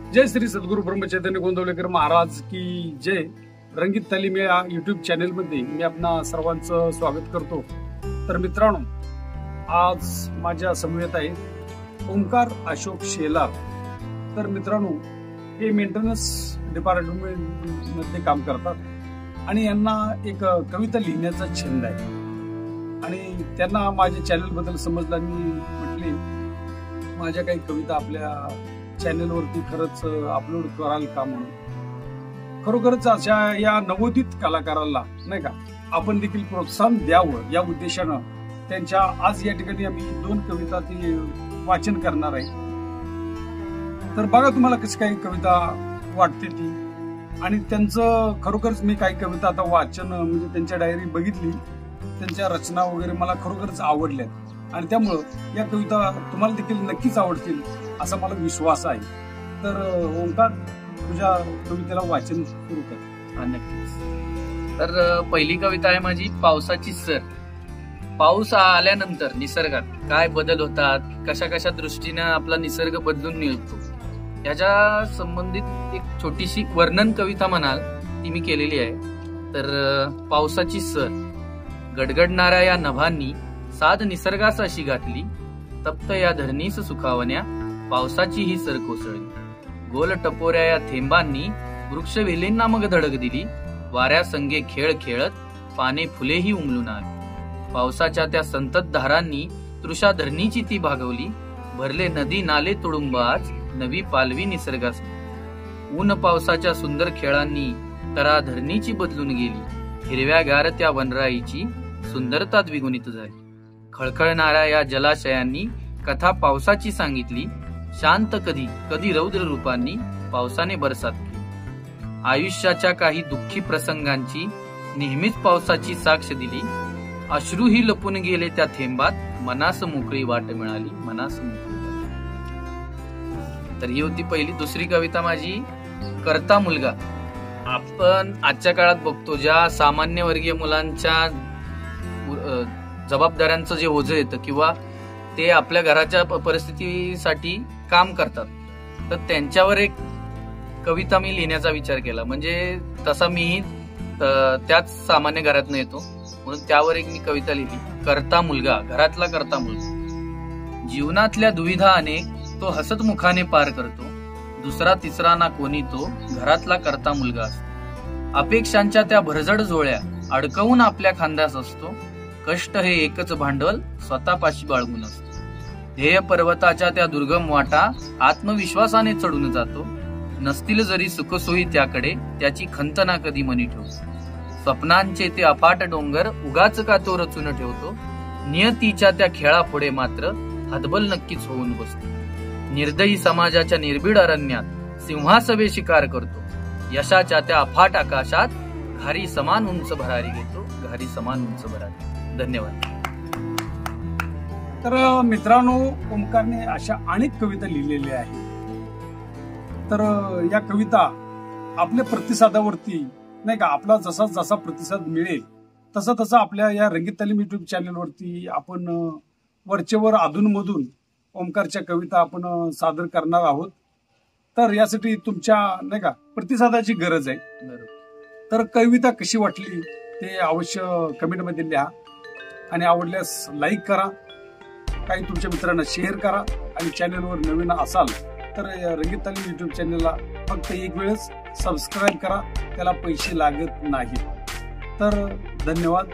जय श्री सद्गुरू ब्रह्मचैतन्य गोंदवलेकर महाराज की जय। रंगीत तालीम या युट्यूब चॅनल मध्ये मी आपणा सर्वांचं स्वागत करतो। तर मित्रांनो, आज माझ्या समवेत आहे ओंकार अशोक शेलार। तर मित्रांनो, हे मेंटेनन्स डिपार्टमेंट मध्ये काम करतात आणि यांना एक कविता लिहिण्याचा छंद आहे आणि त्यांना माझ्या चॅनल बद्दल समजलं। मी म्हटले माझ्या काही कविता आपल्या चॅनल वरती खरंच अपलोड कराल का म्हणून। खरोखरच अशा या नवोदित कलाकाराला नाही का आपण देखील प्रोत्साहन द्यावं या उद्देशानं त्यांच्या आज या ठिकाणी आम्ही 2 कविता ती वाचन करणार आहे। तर बघा तुम्हाला कशी काही कविता वाटते ती, आणि त्यांचं खरोखरच मी काही कविता आता वाचन म्हणजे त्यांच्या डायरी बघितली, त्यांच्या रचना वगैरे मला खरोखरच आवडल्या आणि त्यामुळं या कविता तुम्हाला देखील नक्कीच आवडतील असा मला विश्वास आहे। तर ओंकार, तुझ्या कवितेला वाचन सुरू कर। नक्कीच। तर पहिली कविता आहे माझी पावसाची सर। पाऊस आल्यानंतर निसर्गात काय बदल होतात, कशा कशा दृष्टीने आपला निसर्ग बदलून निघतो याच्या संबंधित एक छोटीशी वर्णन कविता म्हणाल ती मी केलेली आहे। तर पावसाची सर। गडगडणाऱ्या या नभांनी साध निसर्गास अशी घातली, तप्त या धरणीस सुखावण्या पावसाची ही सर कोसळली। गोल टपोऱ्या या थेंबांनी वृक्ष वेलींना मग धडक दिली, वाऱ्या संगे खेळ खेळत पाने फुलेही उमलून आली। पावसाच्या त्या संतत धारांनी तृषा धरणीची ती भागवली, भरले नदी नाले तुडुंब आज नवी पालवी निसर्गास। ऊन पावसाच्या सुंदर खेळांनी तरा धरणीची बदलून गेली, हिरव्यागार त्या वनराईची सुंदरता द्विगुणित झाली। खळखळणाऱ्या या जलाशयांनी कथा पावसाची सांगितली, शांत कधी कधी रौद्र रूपांनी पावसाने बरसात केली। आयुष्याच्या काही दुःखी प्रसंगांची नेहमीच पावसाची साक्ष दिली, अश्रूही लपून गेले त्या थेंबात मनास मोकळी वाट मिळाली, मनास मोकळी वाट। तर ही होती पहिली। दुसरी कविता माझी करता मुलगा। आपण आजच्या काळात बघतो ज्या सामान्य वर्गीय मुलांच्या जबाबदाऱ्यांचं जे ओझं येतं किंवा ते आपल्या घराच्या परिस्थितीसाठी काम करतात, तर त्यांच्यावर एक कविता मी लिहिण्याचा विचार केला। म्हणजे तसा मीही त्याच सामान्य घरातून येतो म्हणून त्यावर एक मी कविता लिहिली। करता मुलगा, घरातला करता मुलगा। जीवनातल्या दुविधा अनेक तो हसत मुखाने पार करतो, दुसरा तिसरा ना कोणी तो घरातला करता मुलगा असतो। अपेक्षांच्या त्या भरजड जोळ्या अडकवून आपल्या खांद्यास असतो, कष्ट हे एकच भांडवल स्वतःपाशी बाळगून असतो। ध्येय पर्वताच्या त्या दुर्गम वाटा आत्मविश्वासाने चढून जातो, नसतील जरी सुखसोयी त्याकडे त्याची खंत ना कधी मनी ठेवतो। स्वप्नांचे ते अफाट डोंगर उगाच का तो रचून ठेवतो, नियतीच्या त्या खेळापुढे मात्र हतबल नक्कीच होऊन बसतो। निर्दयी समाजाच्या निर्भीड अरण्यात सिंहासवे शिकार करतो, यशाच्या त्या अफाट आकाशात घारी समान उंच भरारी घेतो, घारी समान उंच भरारी। धन्यवाद। तर मित्रांनो, ओंकारने अशा अनेक कविता लिहिलेल्या आहेत। तर या कविता आपल्या प्रतिसादावरती नाही का, आपला जसा जसा प्रतिसाद मिळेल तसा तसा आपल्या या रंगीत तालीम युट्यूब चॅनलवरती आपण वरचेवर अधूनमधून ओंकारच्या कविता आपण सादर करणार आहोत। तर यासाठी तुमच्या नाही का प्रतिसादाची गरज आहे। तर कविता कशी वाटली ते अवश्य कमेंटमध्ये लिहा आणि आवडल्यास लाईक करा, काही तुमच्या मित्रांना शेअर करा आणि चॅनलवर नवीन असाल तर रंगीत तालीम युट्यूब चॅनलला फक्त एक वेळेस सबस्क्राईब करा, त्याला पैसे लागत नाहीत। तर धन्यवाद।